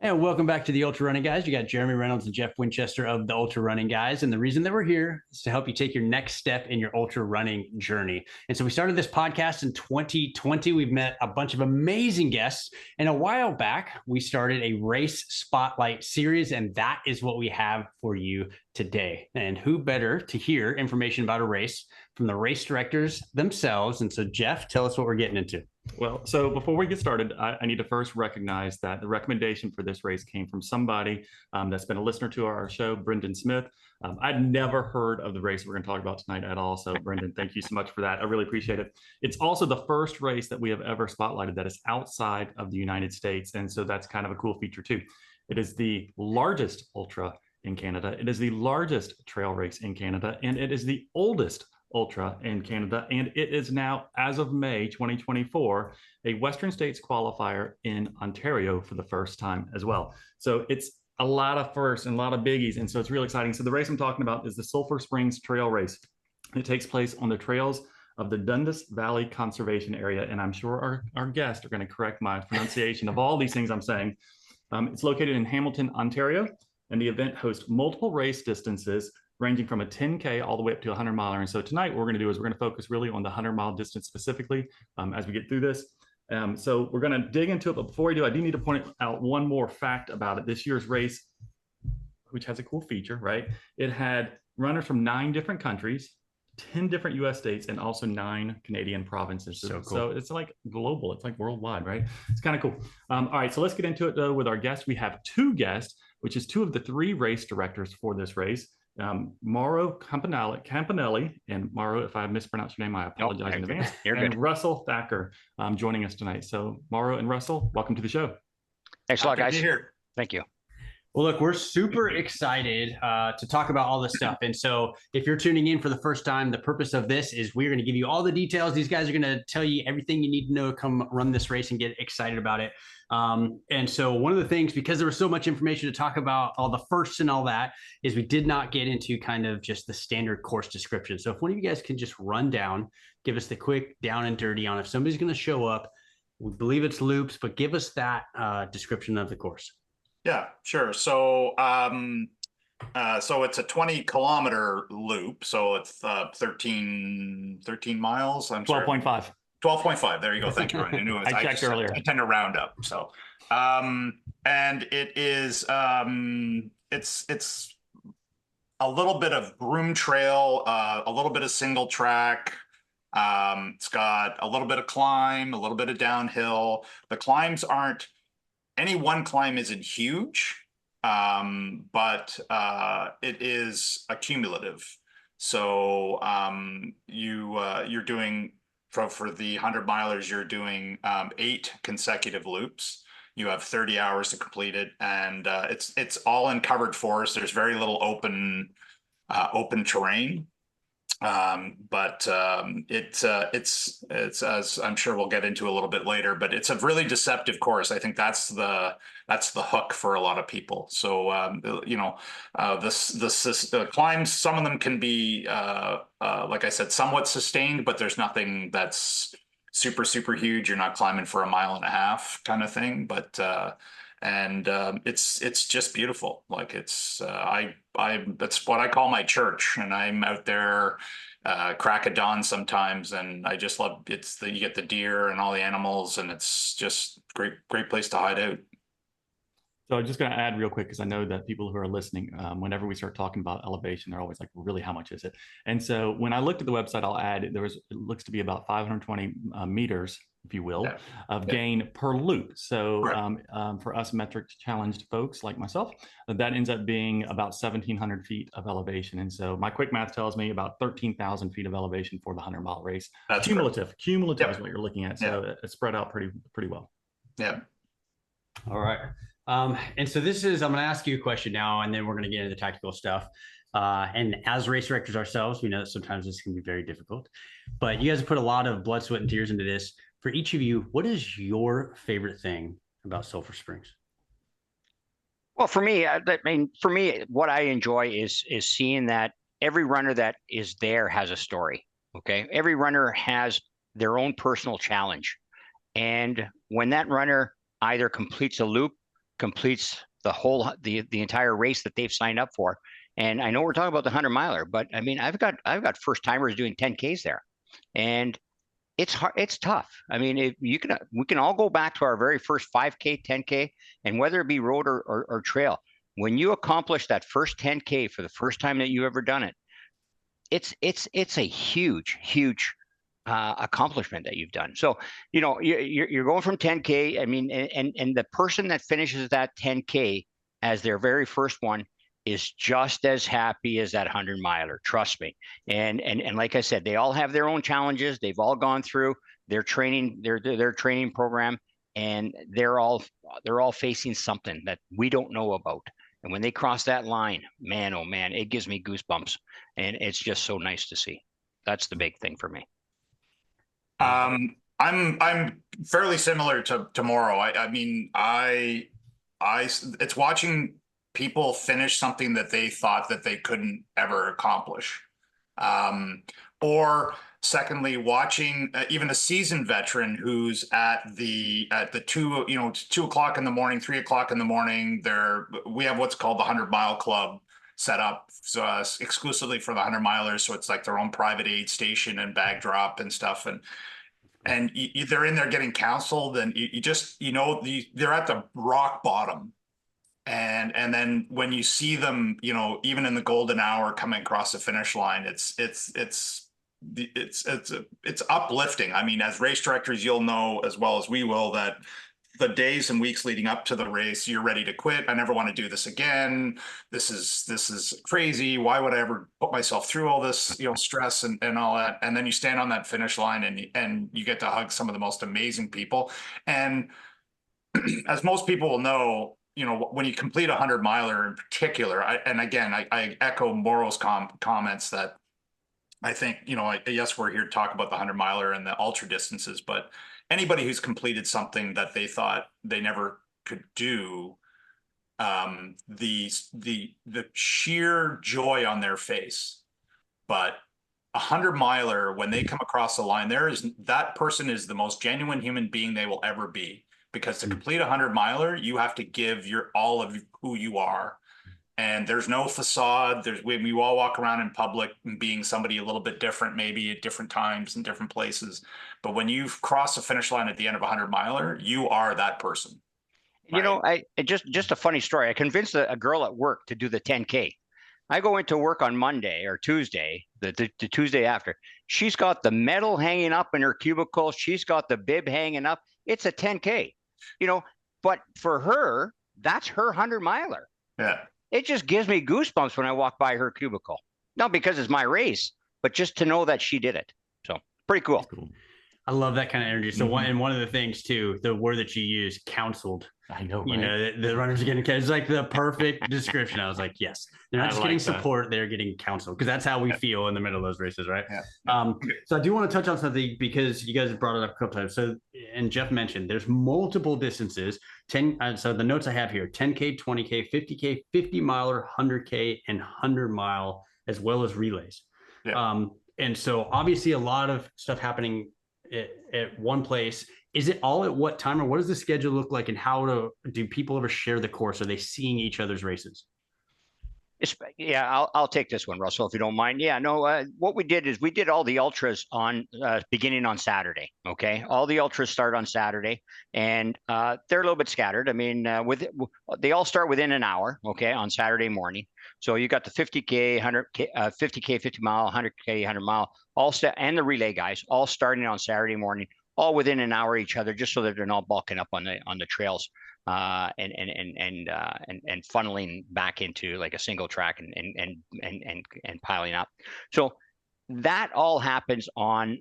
And welcome back to the Ultra Running Guys. You got Jeremy Reynolds and Jeff Winchester of the Ultra Running Guys. And the reason that we're here is to help you take your next step in your ultra running journey. And so we started this podcast in 2020. We've met a bunch of amazing guests. And a while back, we started a race spotlight series. And that is what we have for you today. And who better to hear information about a race from the race directors themselves. And so, Jeff, tell us what we're getting into. Well, so before we get started, I need to first recognize that the recommendation for this race came from somebody that's been a listener to our show, Brendan Smith. I'd never heard of the race we're going to talk about tonight at all. So, Brendan, thank you so much for that. I really appreciate it. It's also the first race that we have ever spotlighted that is outside of the United States. And so that's kind of a cool feature, too. It is the largest ultra in Canada. It is the largest trail race in Canada, and it is the oldest ultra in Canada, and it is now, as of May 2024, a Western States qualifier in Ontario for the first time as well. So it's a lot of firsts and a lot of biggies, and so it's really exciting. So the race I'm talking about is the Sulphur Springs Trail race. It takes place on the trails of the Dundas Valley Conservation area, and I'm sure our guests are going to correct my pronunciation of all these things I'm saying. It's located in Hamilton, Ontario, and the event hosts multiple race distances ranging from a 10K all the way up to a 100 miler. And so tonight what we're going to do is we're going to focus really on the 100-mile distance specifically as we get through this. So we're going to dig into it. But before we do, I do need to point out one more fact about it. This year's race, which has a cool feature, right? It had runners from 9 different countries, 10 different US states, and also 9 Canadian provinces. So cool. So it's like global. It's like worldwide, right? It's kind of cool. All right, so let's get into it though with our guests. We have 2 guests, which is 2 of the 3 race directors for this race. Mauro Campanelli, and Mauro, if I mispronounced your name, I apologize in advance. You're and good. Russell Thacker joining us tonight. So Mauro and Russell, welcome to the show. Thanks a lot, guys. Here. Thank you. Well, look, we're super excited to talk about all this stuff. And so if you're tuning in for the first time, the purpose of this is we're going to give you all the details. These guys are going to tell you everything you need to know to come run this race and get excited about it. And so one of the things, because there was so much information to talk about, all the firsts and all that, is we did not get into kind of just the standard course description. So if one of you guys can just run down, give us the quick down and dirty on if somebody's going to show up, we believe it's loops, but give us that description of the course. Yeah, sure. So so it's a 20-kilometer loop. So it's 13 miles. I'm 12.5. 12.5. There you go. Thank you, Ryan. I knew it was, I checked earlier. I tend to round up. So and it is it's a little bit of broom trail, a little bit of single track. It's got a little bit of climb, a little bit of downhill. The climbs aren't, any one climb isn't huge, but it is accumulative. So you're doing, for the 100 milers, you're doing 8 consecutive loops. You have 30 hours to complete it, and it's all in covered forest. There's very little open terrain. But it's as I'm sure we'll get into a little bit later, but it's a really deceptive course. I think that's the hook for a lot of people. So the climbs, some of them can be like I said, somewhat sustained, but there's nothing that's super huge. You're not climbing for 1.5 miles kind of thing, but it's just beautiful. Like it's that's what I call my church, and I'm out there crack of dawn sometimes, and I just love you get the deer and all the animals, and it's just great place to hide out. So I'm just going to add real quick, because I know that people who are listening, whenever we start talking about elevation, they're always like, really, how much is it? And so when I looked at the website, I'll add, it looks to be about 520 meters, if you will, of gain per loop. So for us metric challenged folks like myself, that ends up being about 1,700 feet of elevation. And so my quick math tells me about 13,000 feet of elevation for the 100-mile race. That's cumulative. Cumulative is what you're looking at. So it's spread out pretty well. Yeah. All right. And so this is, I'm going to ask you a question now, and then we're going to get into the tactical stuff. And as race directors ourselves, we know that sometimes this can be very difficult, but you guys have put a lot of blood, sweat, and tears into this. For each of you, what is your favorite thing about Sulphur Springs? Well, for me, what I enjoy is seeing that every runner that is there has a story. Okay, every runner has their own personal challenge, and when that runner either completes a loop, completes the entire race that they've signed up for, and I know we're talking about the 100 miler, but I mean, I've got first timers doing 10Ks there, and it's hard. It's tough. I mean, we can all go back to our very first 5K, 10K, and whether it be road or trail, when you accomplish that first 10K for the first time that you ever done it, it's a huge accomplishment that you've done. So, you're going from 10K. I mean, and the person that finishes that 10K as their very first one is just as happy as that 100 miler. Trust me. And like I said, they all have their own challenges. They've all gone through their training program, and they're all facing something that we don't know about. And when they cross that line, man, oh man, it gives me goosebumps, and it's just so nice to see. That's the big thing for me. I'm fairly similar to Morrow. I mean, it's watching people finish something that they thought that they couldn't ever accomplish. Or secondly, watching even a seasoned veteran who's at the 2 o'clock in the morning, 3 o'clock in the morning, we have what's called the 100 Mile Club set up exclusively for the 100 milers. So it's like their own private aid station and bag drop and stuff. And they're in there getting counseled, and they're at the rock bottom. And then when you see them, even in the golden hour coming across the finish line, it's uplifting. I mean, as race directors, you'll know as well as we will that the days and weeks leading up to the race, you're ready to quit. I never want to do this again. This is crazy. Why would I ever put myself through all this, stress and all that? And then you stand on that finish line and you get to hug some of the most amazing people. And as most people will know, when you complete a 100 miler in particular, I echo Morrow's comments that I think, yes, we're here to talk about the 100 miler and the ultra distances, but anybody who's completed something that they thought they never could do, the sheer joy on their face. But a 100 miler, when they come across the line, that person is the most genuine human being they will ever be. Because to complete a 100 miler, you have to give all of who you are. And there's no facade. We all walk around in public being somebody a little bit different, maybe at different times in different places. But when you cross the finish line at the end of a 100 miler, you are that person. Right? Just a funny story. I convinced a girl at work to do the 10K. I go into work on Monday or Tuesday, the Tuesday after. She's got the medal hanging up in her cubicle. She's got the bib hanging up. It's a 10K. But for her, that's her 100 miler. Yeah. It just gives me goosebumps when I walk by her cubicle. Not because it's my race, but just to know that she did it. So pretty cool. I love that kind of energy. So one of the things too, the word that you use, counseled. I know, right? The runners are getting, it's like the perfect description. I was like, yes, they're not just getting support, they're getting counseled, because that's how we feel in the middle of those races, right? Yeah. So I do want to touch on something because you guys have brought it up a couple times. So, and Jeff mentioned there's multiple distances. So the notes I have here: 10K, 20K, 50K, 50 miler, 100K, and 100 mile, as well as relays. Yeah. And so obviously a lot of stuff happening at one place. Is it all at what time, or what does the schedule look like, and do people ever share the course? Are they seeing each other's races? Yeah, I'll take this one, Russell, if you don't mind. Yeah, no, what we did is we did all the ultras beginning on Saturday. Okay, all the ultras start on Saturday, and they're a little bit scattered. I mean, they all start within an hour. Okay, on Saturday morning. So you got the 50K, 100K, 50K, 50 mile, 100K, 100 mile, and the relay guys all starting on Saturday morning, all within an hour each other, just so that they're not bulking up on the trails. And funneling back into like a single track and piling up. So that all happens on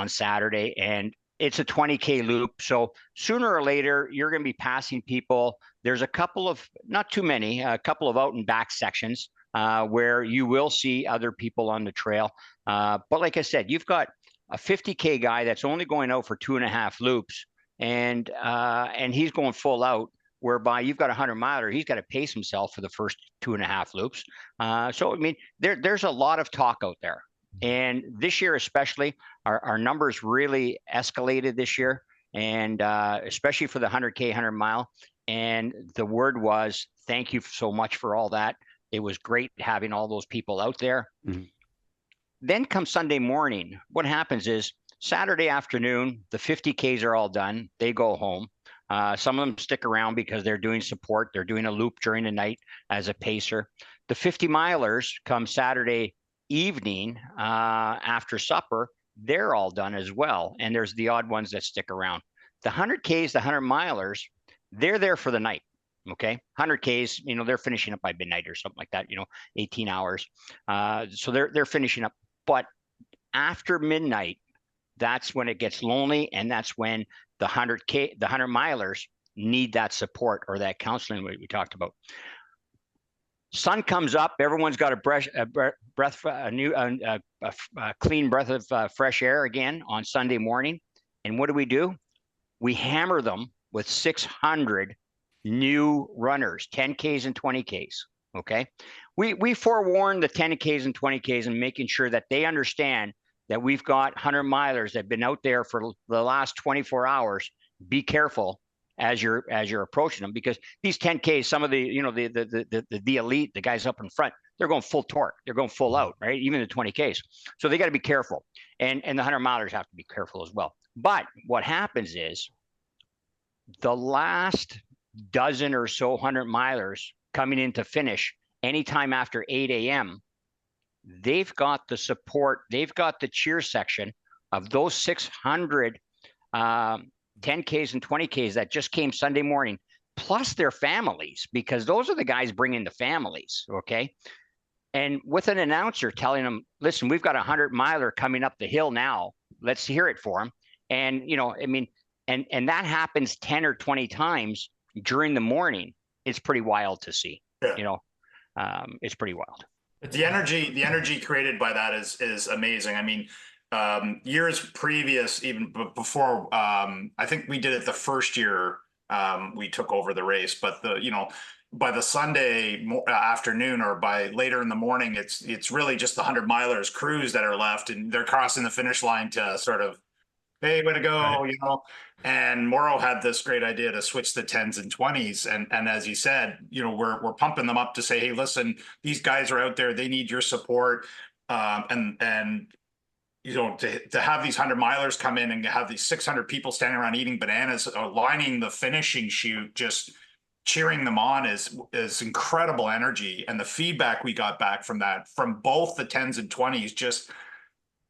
Saturday, and it's a 20K loop. So sooner or later, you're going to be passing people. There's a couple of, not too many, a couple of out and back sections where you will see other people on the trail. But like I said, you've got a 50K guy that's only going out for 2.5 loops. And he's going full out, whereby you've got a 100-miler, he's got to pace himself for the first 2.5 loops. So, I mean, there's a lot of talk out there. And this year, especially, our numbers really escalated this year, and especially for the 100K, 100-mile. And the word was, thank you so much for all that. It was great having all those people out there. Mm-hmm. Then come Sunday morning, what happens is Saturday afternoon, the 50Ks are all done. They go home. Some of them stick around because they're doing support. They're doing a loop during the night as a pacer. The 50-milers come Saturday evening after supper. They're all done as well. And there's the odd ones that stick around. The 100Ks, the 100-milers, they're there for the night. Okay. 100Ks, you know, they're finishing up by midnight or something like that, you know, 18 hours. So they're finishing up. But after midnight, that's when it gets lonely. And that's when the 100-milers need that support or that counseling we talked about. Sun comes up, everyone's got a clean breath of fresh air again on Sunday morning. And what do? We hammer them with 600 new runners, 10Ks and 20Ks. Okay. We forewarn the 10Ks and 20Ks and making sure that they understand that we've got 100-milers that have been out there for the last 24 hours. Be careful as you're approaching them, because these 10Ks, some of the, you know, the elite, the guys up in front, they're going full torque. They're going full out, right? Even the 20Ks. So they got to be careful. And the 100-milers have to be careful as well. But what happens is the last dozen or so 100-milers coming in to finish anytime after 8 a.m., they've got the support, they've got the cheer section of those 600 10Ks and 20Ks that just came Sunday morning, plus their families, because those are the guys bringing the families, okay? And with an announcer telling them, listen, we've got a 100-miler coming up the hill now. Let's hear it for them. And, you know, I mean, and that happens 10 or 20 times during the morning. It's pretty wild to see. Yeah. You know, it's pretty wild. The energy created by that is amazing. I mean, years previous, even before, I think we did it the first year we took over the race, but by the Sunday afternoon or by later in the morning, it's really just the 100-milers crews that are left, and they're crossing the finish line to sort of, hey, way to go, right. You know. And Morrow had this great idea to switch the 10s and 20s. And as you said, you know, we're pumping them up to say, hey, listen, these guys are out there. They need your support. And you know, to have these 100-milers come in and have these 600 people standing around eating bananas, lining the finishing chute, just cheering them on is incredible energy. And the feedback we got back from that, from both the 10s and 20s, just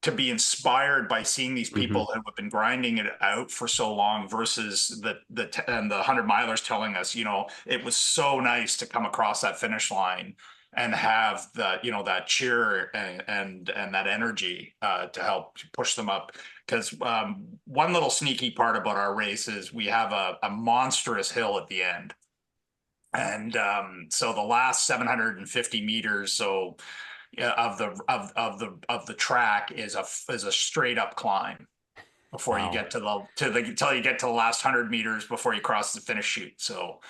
to be inspired by seeing these people who have been grinding it out for so long versus the 100-milers telling us, you know, it was so nice to come across that finish line and have the, you know, that cheer and that energy to help push them up. Because one little sneaky part about our race is we have a monstrous hill at the end. And so the last 750 meters, so of the track is a straight up climb before you get until you get to the last 100 meters before you cross the finish chute. So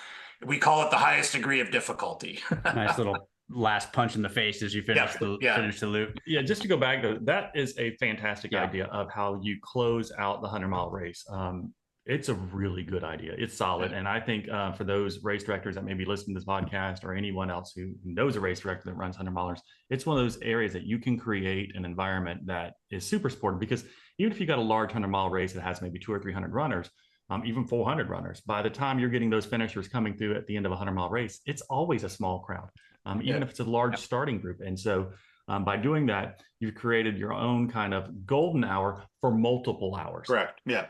we call it the highest degree of difficulty. Nice little last punch in the face as you finish finish the loop. Yeah, just to go back though, that is a fantastic idea of how you close out the 100-mile race. It's a really good idea. It's solid. And I think for those race directors that may be listening to this podcast, or anyone else who knows a race director that runs 100-milers, it's one of those areas that you can create an environment that is super supportive. Because even if you got a large 100-mile race that has maybe 200 or 300 runners, even 400 runners, by the time you're getting those finishers coming through at the end of a 100-mile race, it's always a small crowd, even if it's a large starting group. And so by doing that, you've created your own kind of golden hour for multiple hours. Correct. Yeah.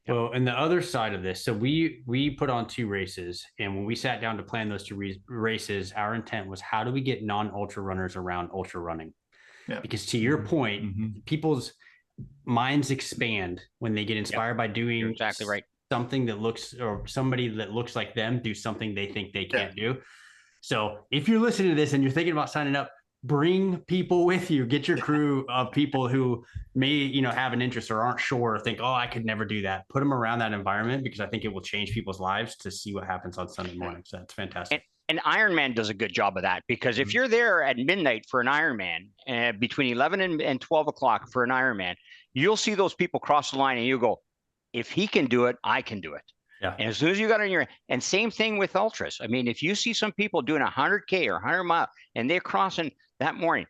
Well, and the other side of this, so we put on 2 races, and when we sat down to plan those 2 races, our intent was, how do we get non-ultra runners around ultra running? Yeah. Because to your point, people's minds expand when they get inspired by doing You're exactly right. something that looks, or somebody that looks like them do something they think they can't do. So if you're listening to this and you're thinking about signing up, bring people with you, get your crew of people who may, have an interest or aren't sure, or think, oh, I could never do that. Put them around that environment, because I think it will change people's lives to see what happens on Sunday morning. So that's fantastic. And Ironman does a good job of that, because if you're there at midnight for an Ironman, between 11 and 12 o'clock for an Ironman, you'll see those people cross the line and you go, if he can do it, I can do it. Yeah. And as soon as you got on your, and same thing with ultras. I mean, if you see some people doing 100K or 100 mile and they're crossing that morning,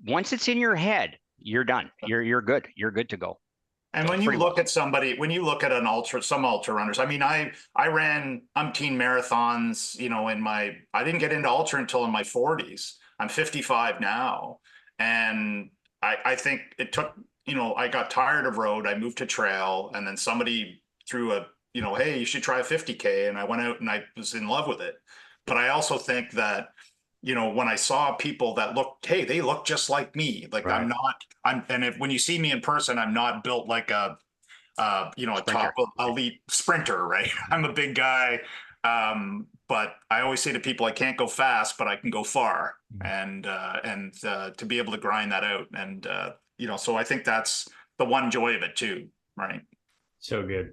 once it's in your head, you're done. You're good. You're good to go. And when you look at somebody, when you look at some ultra runners, I mean, I ran umpteen marathons, I didn't get into ultra until in my 40s. I'm 55 now. And I think it took, I got tired of road. I moved to trail, and then somebody threw a, hey, you should try a 50K. And I went out and I was in love with it. But I also think that, when I saw people that they look just like me. Like, right. When you see me in person, I'm not built like a top elite sprinter, right? I'm a big guy. But I always say to people, I can't go fast, but I can go far. And to be able to grind that out. And, so I think that's the one joy of it too. Right. So good.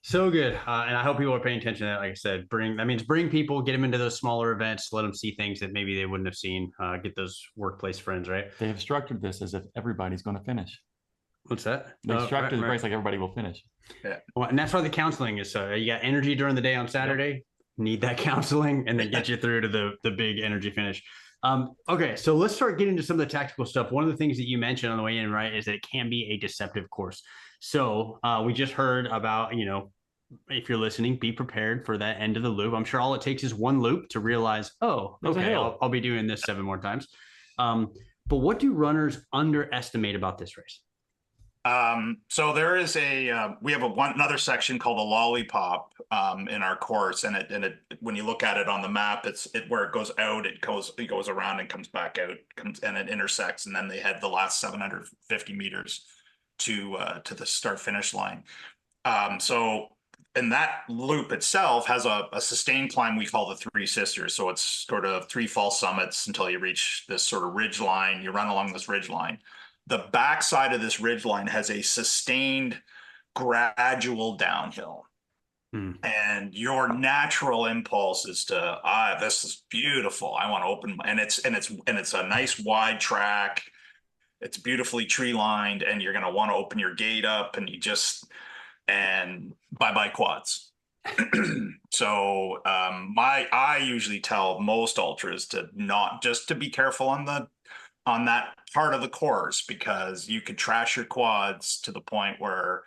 So good. And I hope people are paying attention to that. Like I said, bring people, get them into those smaller events, let them see things that maybe they wouldn't have seen, get those workplace friends, right? They have structured this as if everybody's going to finish. What's that? They structured the race like everybody will finish. Yeah. Well, and that's why the counseling is so, you got energy during the day on Saturday, need that counseling, and then get you through to the big energy finish. Okay, so let's start getting into some of the tactical stuff. One of the things that you mentioned on the way in, right, is that it can be a deceptive course. So we just heard about, if you're listening, be prepared for that end of the loop. I'm sure all it takes is one loop to realize, oh, okay, I'll be doing this 7 more times. But what do runners underestimate about this race? So there is we have another section called the lollipop in our course, and it when you look at it on the map, it's where it goes out, it goes around and comes back out, and it intersects, and then they head the last 750 meters to the start finish line. So and that loop itself has a sustained climb we call the Three Sisters. So it's sort of 3 false summits until you reach this sort of ridge line. You run along this ridge line. The backside of this ridge line has a sustained gradual downhill. And your natural impulse is to, this is beautiful. I want to open, and it's a nice wide track. It's beautifully tree lined, and you're going to want to open your gate up, and bye-bye quads. So I usually tell most ultras to be careful on that part of the course, because you could trash your quads to the point where,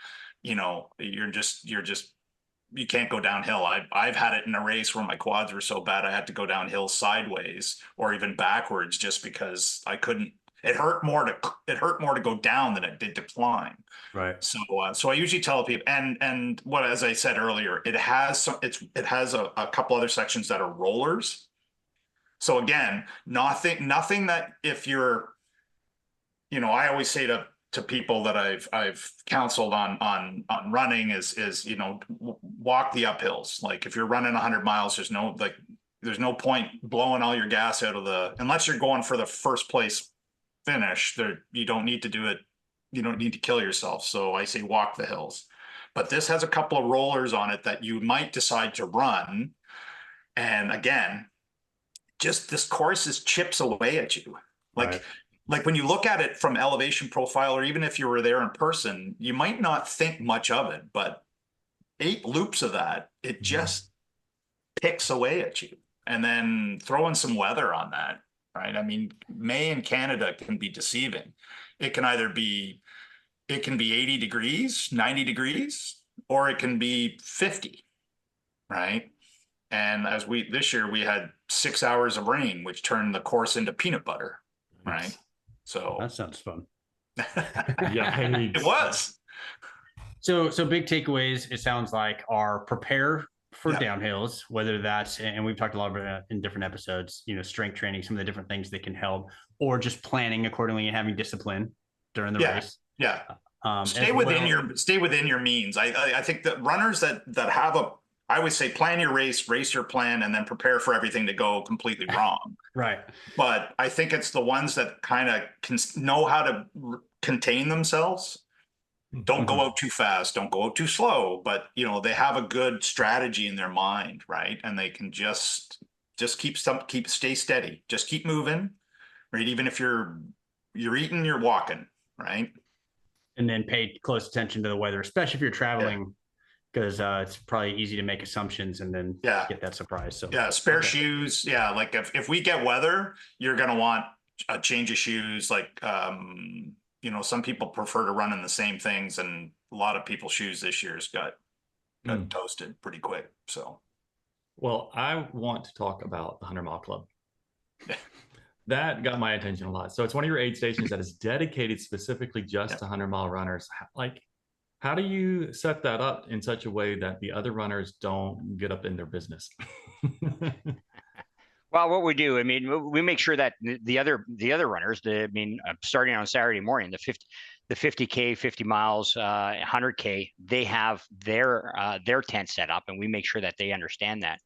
you can't go downhill. I've had it in a race where my quads were so bad I had to go downhill sideways or even backwards, just because I couldn't. It hurt more to go down than it did to climb. Right. So I usually tell people, and what, as I said earlier, it has a couple other sections that are rollers. So again, nothing that if you're, I always say to people that I've counseled on running is walk the uphills. Like if you're running 100 miles, there's no point blowing all your gas out unless you're going for the first place finish. You don't need to do it. You don't need to kill yourself. So I say walk the hills. But this has a couple of rollers on it that you might decide to run. And again, just this course is chips away at you. Like when you look at it from elevation profile, or even if you were there in person, you might not think much of it, but 8 loops of that, it just picks away at you. And then throw in some weather on that, right? I mean, May in Canada can be deceiving. It can be 80 degrees, 90 degrees, or it can be 50, right? And this year we had 6 hours of rain, which turned the course into peanut butter, right? So that sounds fun. Yeah, it was. So big takeaways, it sounds like, are prepare for downhills, whether that's, and we've talked a lot about that in different episodes, strength training, some of the different things that can help, or just planning accordingly and having discipline during the race. Yeah. Stay within your means. I think that runners that have I would say plan your race your plan, and then prepare for everything to go completely wrong. Right. But I think it's the ones that kind of can know how to contain themselves. Don't go out too fast, don't go out too slow, but they have a good strategy in their mind, right? And they can just stay steady, just keep moving, right? Even if you're eating, you're walking, right? And then pay close attention to the weather, especially if you're traveling, because it's probably easy to make assumptions and then get that surprise. So spare shoes. Yeah, like if we get weather, you're gonna want a change of shoes. Like some people prefer to run in the same things, and a lot of people's shoes this year's got toasted pretty quick. So, well, I want to talk about the 100-mile club. That got my attention a lot. So it's one of your aid stations that is dedicated specifically just to 100-mile runners. Like, how do you set that up in such a way that the other runners don't get up in their business? Well, what we do, I mean, we make sure that the other runners, starting on Saturday morning, the 50K, 50 miles, 100K, they have their tent set up, and we make sure that they understand that.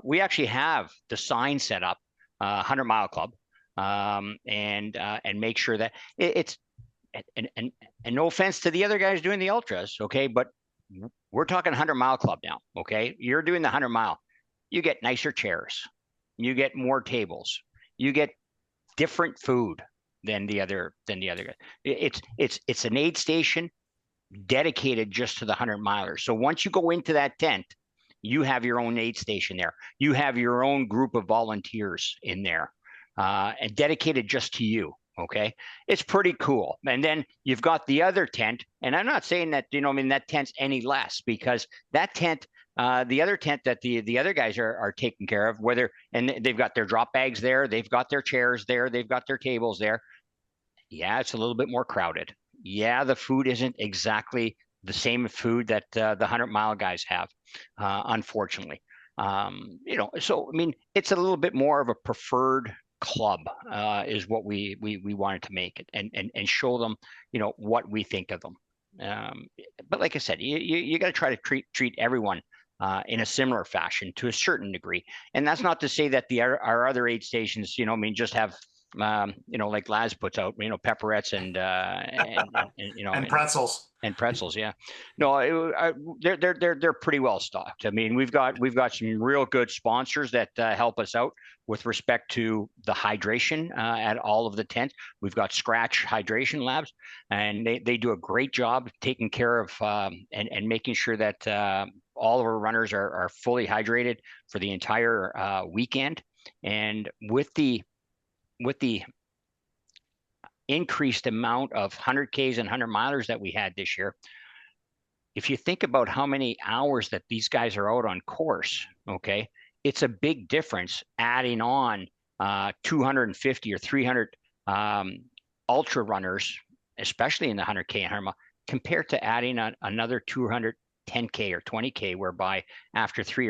We actually have the sign set up, 100-mile club, and make sure that it's and no offense to the other guys doing the ultras, okay, but we're talking 100-mile club now, okay? You're doing the 100-mile, you get nicer chairs, you get more tables, you get different food than the other guys. It's an aid station dedicated just to the 100-milers. So once you go into that tent, you have your own aid station there. You have your own group of volunteers in there, and dedicated just to you. Okay, it's pretty cool. And then you've got the other tent, and I'm not saying that that tent's any less, because that tent, the other tent that the other guys are taking care of, and they've got their drop bags there, they've got their chairs there, they've got their tables there. Yeah, it's a little bit more crowded. Yeah, the food isn't exactly the same food that the 100-mile guys have, unfortunately. So I mean, it's a little bit more of a preferred club, is what we wanted to make it, and show them what we think of them. But like I said, you got to try to treat everyone in a similar fashion to a certain degree. And that's not to say that our other aid stations, just have like Laz puts out, pepperettes and and pretzels. And pretzels, yeah. No, they're pretty well stocked. I mean, we've got some real good sponsors that help us out with respect to the hydration at all of the tents. We've got Scratch Hydration Labs, and they do a great job taking care of and making sure that all of our runners are fully hydrated for the entire weekend. And with the increased amount of 100Ks and 100-milers that we had this year, if you think about how many hours that these guys are out on course, okay, it's a big difference adding on 250 or 300 ultra runners, especially in the 100K and 100-mile, compared to adding another 210K or 20K, whereby after 2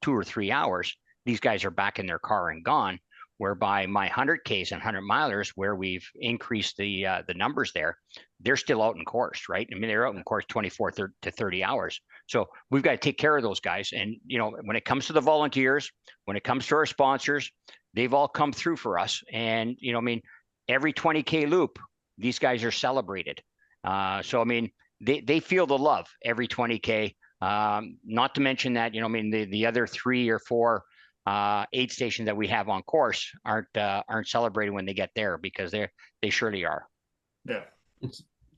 or 3 hours, these guys are back in their car and gone. Whereby my 100Ks and 100-milers, where we've increased the numbers there, they're still out in course, right? I mean, they're out in course 24 to 30 hours. So we've got to take care of those guys. And, when it comes to the volunteers, when it comes to our sponsors, they've all come through for us. And, every 20K loop, these guys are celebrated. So, I mean, they feel the love every 20K. Not to mention that, the other 3 or 4 aid stations that we have on course aren't celebrating when they get there, because they surely are. Yeah,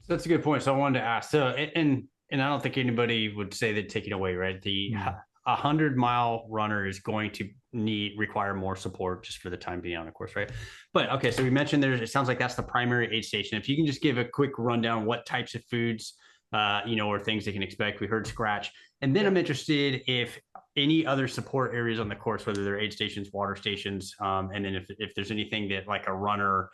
that's a good point. So I wanted to ask. So and I don't think anybody would say they'd take it away, right? The 100-mile runner is going to require more support just for the time being on the course, right? But okay, so we mentioned it sounds like that's the primary aid station. If you can just give a quick rundown, what types of foods, or things they can expect. We heard Scratch, and then I'm interested if any other support areas on the course, whether they're aid stations, water stations, and then if there's anything that like a runner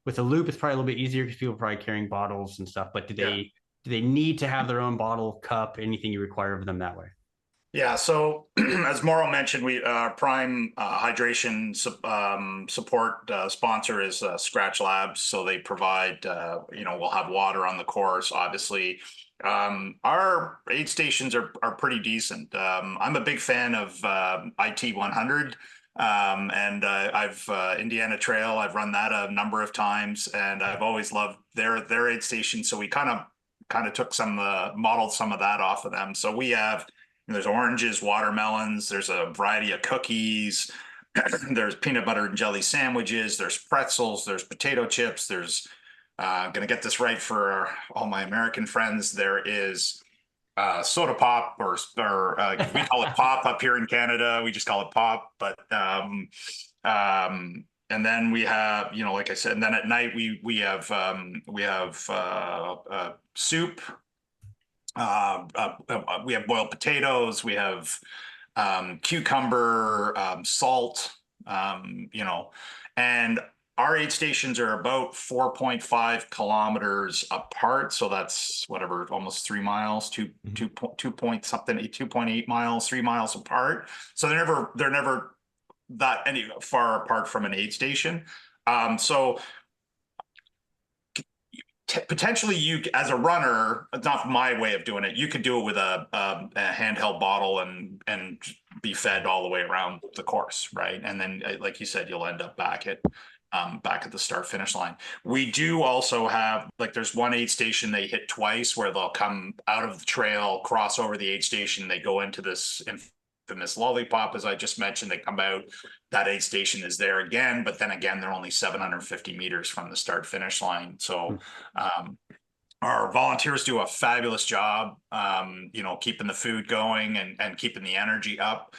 with a loop, it's probably a little bit easier because people are probably carrying bottles and stuff. But do they need to have their own bottle, cup, anything you require of them that way? Yeah, so as Mauro mentioned, we prime hydration support sponsor is Scratch Labs. So they provide, we'll have water on the course. Obviously, our aid stations are pretty decent. I'm a big fan of IT 100. And I've Indiana Trail. I've run that a number of times, and I've always loved their aid station. So we kind of took modeled some of that off of them. So we have. There's oranges, watermelons, there's a variety of cookies, there's peanut butter and jelly sandwiches, there's pretzels, there's potato chips, there's gonna get this right for all my American friends. There is soda pop, or we call it pop up here in Canada. We just call it pop, but and then we have, like I said, and then at night we have soup. We have boiled potatoes, we have cucumber, salt, and our aid stations are about 4.5 kilometers apart. So that's whatever, almost 3 miles, 2.8 miles, 3 miles apart. So they're never that any far apart from an aid station. So potentially you as a runner, it's not my way of doing it, you could do it with a handheld bottle and be fed all the way around the course, right? And then like you said, you'll end up back at the start finish line. We do also have, like, there's one aid station they hit twice, where they'll come out of the trail, cross over the aid station, they go into this infamous lollipop, as I just mentioned, they come out, that aid station is there again, but then again, they're only 750 meters from the start finish line. So our volunteers do a fabulous job, keeping the food going and keeping the energy up.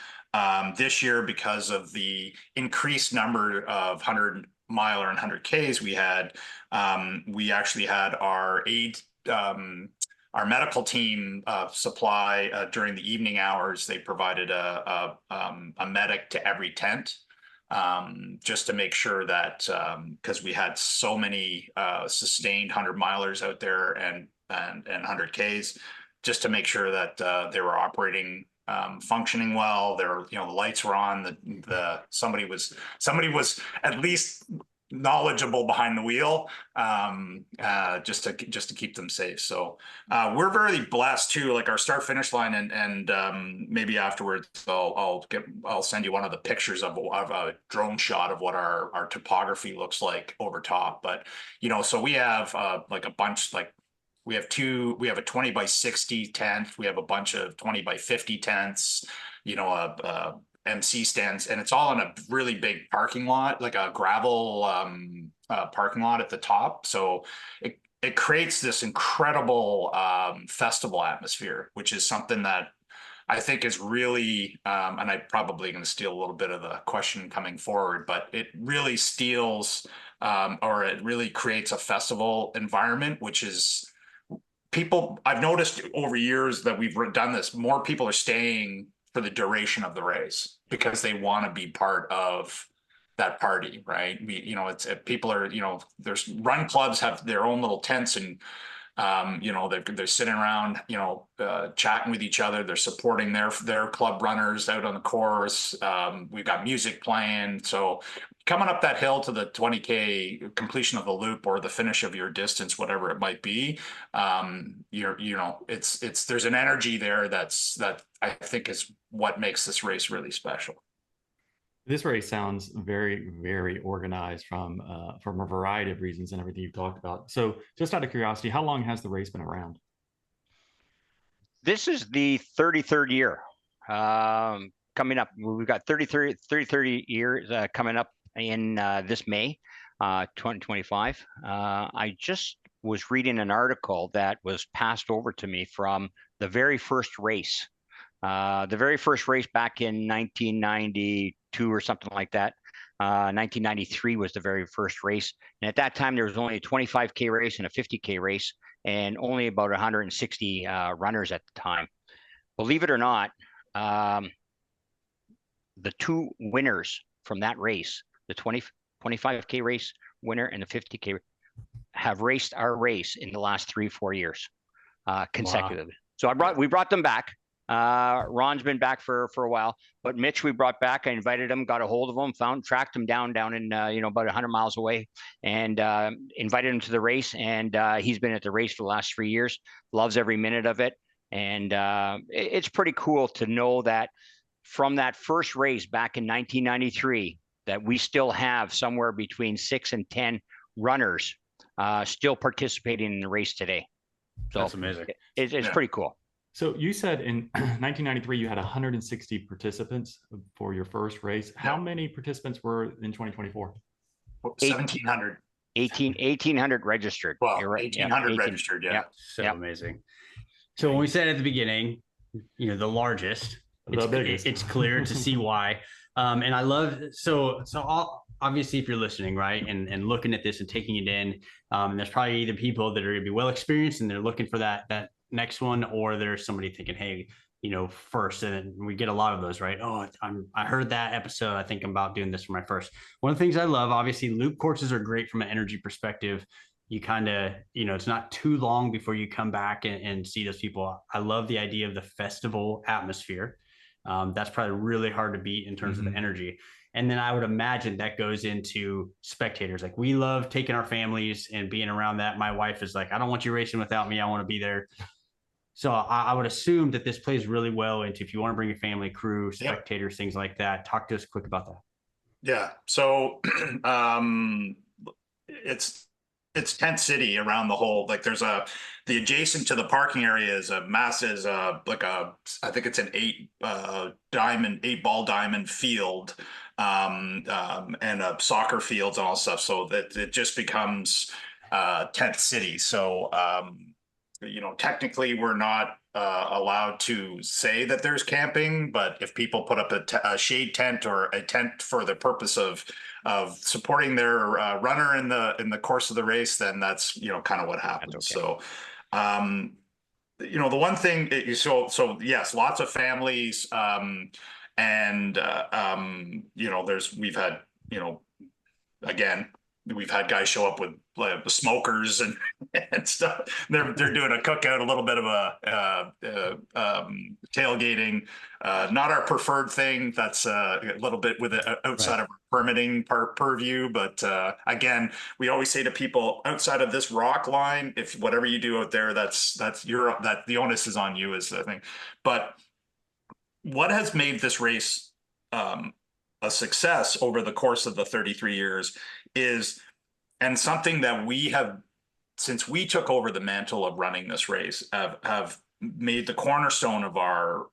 This year, because of the increased number of 100-miler and 100Ks we actually had our aid, our medical team supply during the evening hours. They provided a medic to every tent, just to make sure that, because we had so many sustained 100-milers out there and 100Ks, just to make sure that they were operating, functioning well. The lights were on. Somebody was at least knowledgeable behind the wheel, just to keep them safe. So we're very blessed too. Like our start finish line, and maybe afterwards I'll send you one of the pictures of a drone shot of what our topography looks like over top. But so we have like a bunch, like we have a 20 by 60 tent, we have a bunch of 20 by 50 tents, MC stands, and it's all in a really big parking lot, like a gravel parking lot at the top. So it creates this incredible festival atmosphere, which is something that I think is really, and I'm probably going to steal a little bit of the question coming forward, but it really steals, or it really creates a festival environment, which is I've noticed over years that we've done this, more people are staying for the duration of the race because they want to be part of that party, right? It's people are, there's run clubs have their own little tents, and they're sitting around, chatting with each other. They're supporting their club runners out on the course. We've got music playing. So coming up that hill to the 20K completion of the loop or the finish of your distance, whatever it might be, there's an energy there that I think is what makes this race really special. This race sounds very, very organized from a variety of reasons and everything you've talked about. So just out of curiosity, how long has the race been around? This is the 33rd year. Coming up, we've got 30 years coming up in this May, 2025. I just was reading an article that was passed over to me from the very first race. The very first race back in 1992 or something like that. 1993 was the very first race. And at that time, there was only a 25K race and a 50K race, and only about 160 runners at the time. Believe it or not, the two winners from that race, the 25K race winner and the 50K, have raced our race in the last 3-4 years consecutively. Wow. So we brought them back. Ron's been back for a while, but Mitch we brought back. I invited him, got a hold of him, tracked him down in about 100 miles away, and invited him to the race. And he's been at the race for the last 3 years. Loves every minute of it, and it's pretty cool to know that from that first race back in 1993, that we still have somewhere between 6 and 10 runners still participating in the race today. So that's amazing. It's pretty cool. So you said in 1993 you had 160 participants for your first race. How many participants were in 2024? 1,700. 1,800 registered. Well, You're right. 1,800 registered. Yeah. So amazing. So when we said at the beginning, the largest, it's clear to see why. And I love, obviously if you're listening, right, and looking at this and taking it in, there's probably either people that are going to be well experienced and they're looking for that next one, or there's somebody thinking, hey, first, and we get a lot of those, right? Oh, I heard that episode. I think I'm about doing this for my first. One of the things I love, obviously, loop courses are great from an energy perspective. You kind of, it's not too long before you come back and see those people. I love the idea of the festival atmosphere. That's probably really hard to beat in terms of the energy. And then I would imagine that goes into spectators. Like, we love taking our families and being around that. My wife is like, I don't want you racing without me. I want to be there. So I would assume that this plays really well into if you want to bring your family, crew, spectators, things like that. Talk to us quick about that. Yeah. So it's tent city around the whole, like there's the adjacent to the parking area is a massive, I think it's an 8-ball diamond field, and soccer fields and all stuff. So that it just becomes tent city. So, technically we're not allowed to say that there's camping, but if people put up a shade tent or a tent for the purpose of supporting their runner in the course of the race, then that's kind of what happens. Okay. So the one thing, so yes, lots of families, we've had again, we've had guys show up with smokers and stuff. They're doing a cookout, a little bit of a tailgating. Not our preferred thing. That's a little bit with outside of permitting purview. But again, we always say to people, outside of this rock line, if whatever you do out there, the onus is on you, is the thing. But what has made this race a success over the course of the 33 years is, and something that we have, since we took over the mantle of running this race, have made the cornerstone of our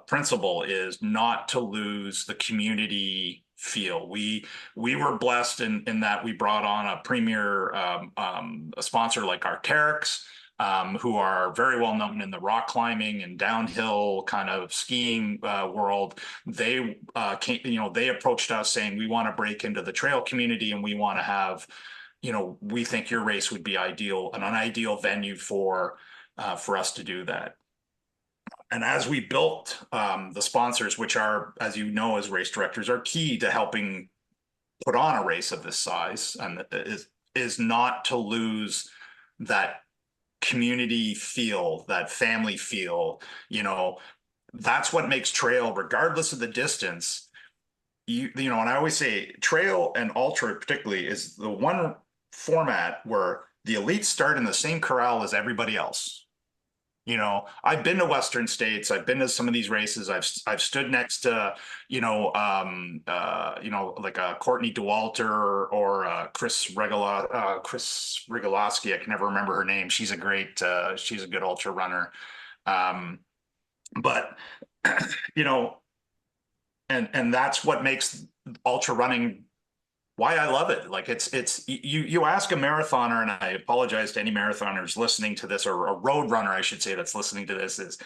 principle, is not to lose the community feel. We were blessed in that we brought on a premier a sponsor like Arc'teryx, who are very well known in the rock climbing and downhill kind of skiing world. They they approached us saying, we want to break into the trail community and we want to have, we think your race would be an ideal venue for us to do that. And as we built the sponsors, which are, as you know, as race directors, are key to helping put on a race of this size, and is not to lose that community feel, that family feel. That's what makes trail, regardless of the distance. And I always say trail and ultra particularly is the one format where the elites start in the same corral as everybody else. I've been to Western states. I've been to some of these races. I've stood next to, like a Courtney Dauwalter or Chris Rigolowski. I can never remember her name. She's a good ultra runner. But and that's what makes ultra running why I love it. Like it's you ask a marathoner, and I apologize to any marathoners listening to this, or a road runner, I should say, that's listening to this, is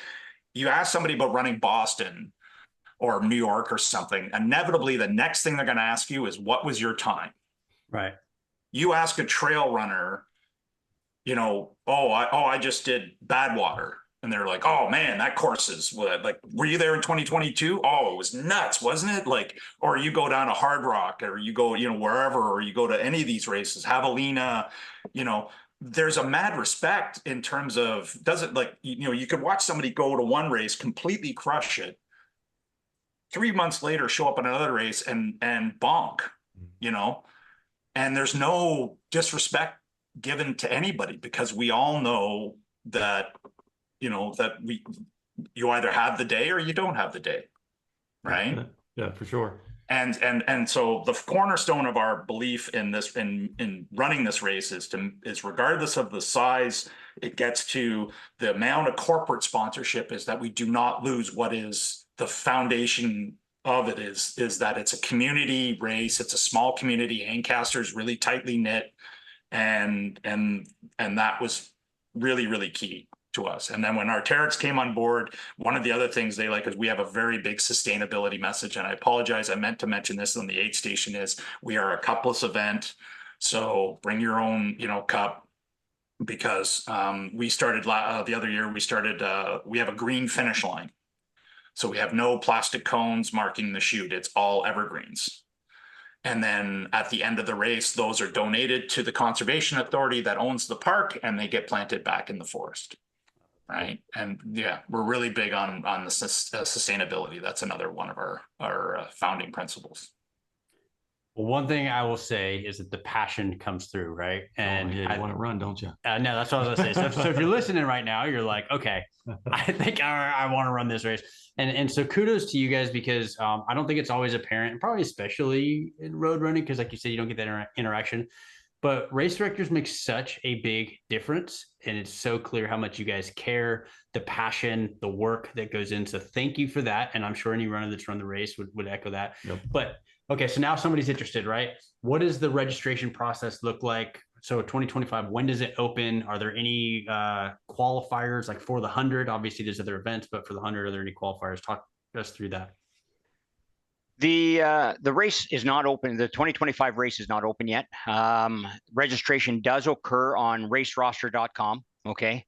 you ask somebody about running Boston or New York or something, inevitably the next thing they're going to ask you is, what was your time? Right. You ask a trail runner, I just did Badwater. And they're like, oh man, that course is like, were you there in 2022? Oh, it was nuts, wasn't it? Like, or you go down to Hard Rock, or you go, wherever, or you go to any of these races, Javelina, there's a mad respect in terms of, doesn't like, you could watch somebody go to one race, completely crush it. 3 months later, show up in another race and bonk, and there's no disrespect given to anybody, because we all know that, you either have the day or you don't have the day. Right. Yeah, for sure. And so the cornerstone of our belief in this, in running this race is regardless of the size it gets to, the amount of corporate sponsorship, is that we do not lose what is the foundation of it, is that it's a community race. It's a small community. Ancaster is really tightly knit. And that was really, really key to us. And then when our Arc'teryx came on board, one of the other things they like is we have a very big sustainability message. And I apologize, I meant to mention this on the aid station, is we are a cupless event. So bring your own, cup, because we started the other year, we have a green finish line. So we have no plastic cones marking the chute. It's all evergreens. And then at the end of the race, those are donated to the conservation authority that owns the park, and they get planted back in the forest. Right. And yeah, we're really big on the sustainability. That's another one of our founding principles. Well, one thing I will say is that the passion comes through, right? And you want to run, don't you? No, that's what I was gonna say. So if you're listening right now, you're like, okay, I think I want to run this race. And so kudos to you guys, because I don't think it's always apparent, and probably especially in road running, because like you said, you don't get that interaction. But race directors make such a big difference, and it's so clear how much you guys care, the passion, the work that goes in. So thank you for that. And I'm sure any runner that's run the race would echo that. Yep. But okay, so now somebody's interested, right? What does the registration process look like? So 2025, when does it open? Are there any qualifiers, like for the 100? Obviously, there's other events, but for the 100, are there any qualifiers? Talk us through that. The race is not open. The 2025 race is not open yet. Registration does occur on raceroster.com. Okay.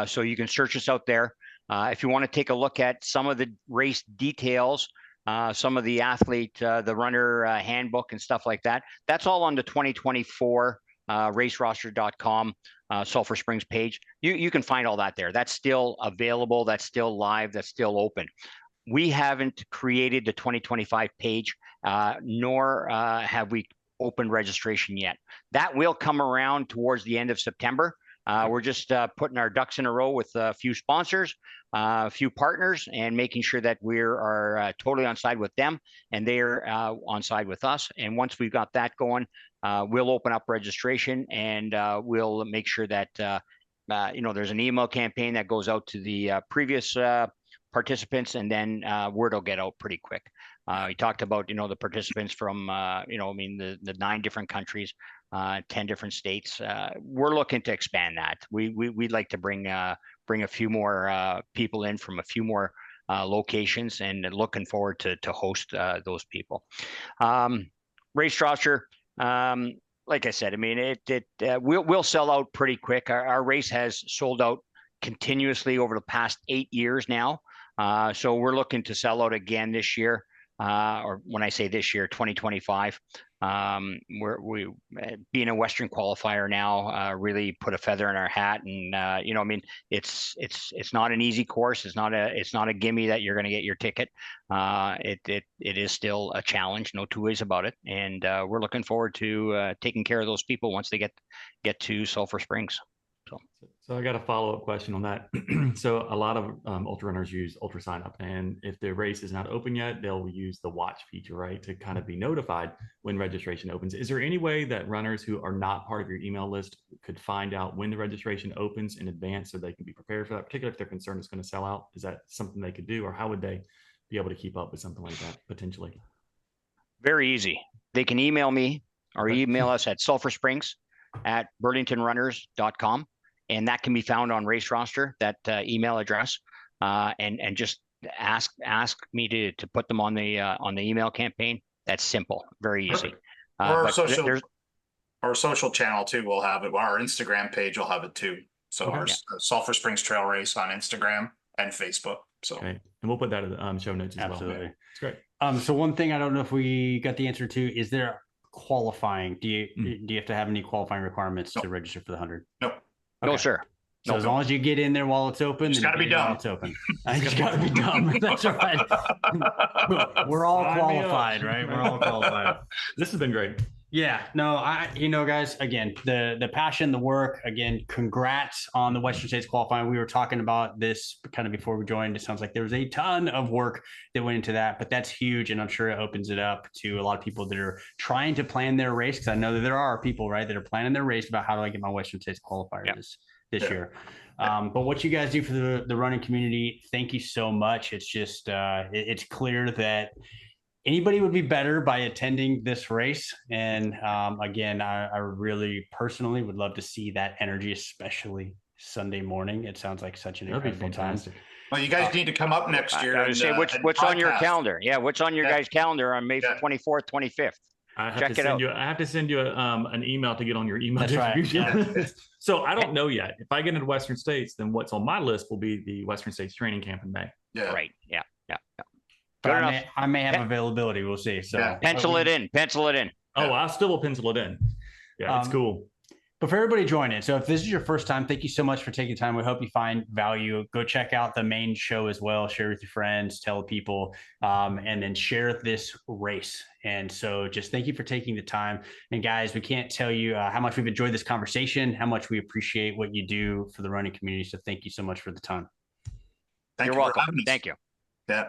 So you can search us out there. If you want to take a look at some of the race details, some of the athlete, the runner handbook and stuff like that, that's all on the 2024 raceroster.com Sulphur Springs page. You can find all that there. That's still available. That's still live. That's still open. We haven't created the 2025 page, nor have we opened registration yet. That will come around towards the end of September. We're just putting our ducks in a row with a few sponsors, a few partners, and making sure that we are totally on side with them, and they're on side with us. And once we've got that going, we'll open up registration, and we'll make sure that there's an email campaign that goes out to the previous participants, and then word will get out pretty quick. We talked about, the participants from, the 9 different countries, 10 different states. We're looking to expand that. We'd like to bring a few more people in from a few more locations, and looking forward to host those people. Race roster, like I said, I mean, we'll sell out pretty quick. Our race has sold out continuously over the past 8 years now. So we're looking to sell out again this year, or when I say this year, 2025. We being a Western qualifier now, really put a feather in our hat, and it's not an easy course. It's not a gimme that you're going to get your ticket. It is still a challenge, no two ways about it, and we're looking forward to taking care of those people once they get to Sulphur Springs. So I got a follow-up question on that. So a lot of ultra runners use ultra sign up, and if the race is not open yet, they'll use the watch feature, right, to kind of be notified when registration opens. Is there any way that runners who are not part of your email list could find out when the registration opens in advance so they can be prepared for that, particularly if they're concerned it's going to sell out? Is that something they could do, or how would they be able to keep up with something like that potentially? Very easy. They can email me or email us at sulphursprings@burlingtonrunners.com. And that can be found on Race Roster, that email address, and just ask me to put them on the email campaign. That's simple, very easy. Our social channel too will have it. Our Instagram page will have it too. So our Sulphur Springs Trail Race on Instagram and Facebook. So and we'll put that in the show notes as Absolutely. well. It's great. So one thing I don't know if we got the answer to, is there qualifying, do you have to have any qualifying requirements to register for the 100? Nope. No, sir. So as long as you get in there while it's open, Just then gotta be get in while dumb. it's open. I just got to be dumb. That's right. We're all Sign me up. qualified, right? We're all qualified. This has been great. Yeah, no, guys, again, the passion, the work, again, congrats on the Western States qualifying. We were talking about this kind of before we joined. It sounds like there was a ton of work that went into that, but that's huge. And I'm sure it opens it up to a lot of people that are trying to plan their race. Cause I know that there are people, right, that are planning their race about how do I get my Western States qualifier this year. But what you guys do for the running community, thank you so much. It's just, it's clear that anybody would be better by attending this race. And again, I really personally would love to see that energy, especially Sunday morning. It sounds like such an incredible time. Well, you guys need to come up next year. I would say what's on your calendar. Yeah, what's on your guys' calendar on May 24th, 25th. Check it out. I have to send you an email to get on your email That's right. distribution. So I don't know yet. If I get into Western States, then what's on my list will be the Western States training camp in May. Yeah. Right. Yeah. But I may have availability. We'll see. So pencil it in. Oh, I still will pencil it in. Yeah, it's cool. But for everybody joining, so if this is your first time, thank you so much for taking time. We hope you find value. Go check out the main show as well. Share with your friends, tell people, and then share this race. And so just thank you for taking the time. And guys, we can't tell you how much we've enjoyed this conversation, how much we appreciate what you do for the running community. So thank you so much for the time. You're welcome. Thank you. Yeah.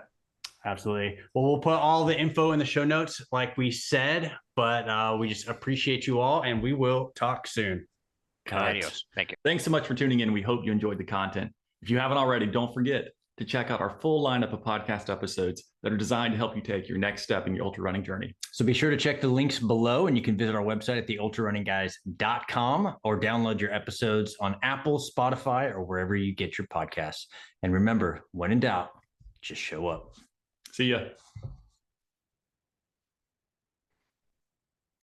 Absolutely. Well, we'll put all the info in the show notes, like we said, but we just appreciate you all, and we will talk soon. Adios. Thank you. Thanks so much for tuning in. We hope you enjoyed the content. If you haven't already, don't forget to check out our full lineup of podcast episodes that are designed to help you take your next step in your ultra running journey. So be sure to check the links below, and you can visit our website at theultrarunningguys.com or download your episodes on Apple, Spotify, or wherever you get your podcasts. And remember, when in doubt, just show up. See ya.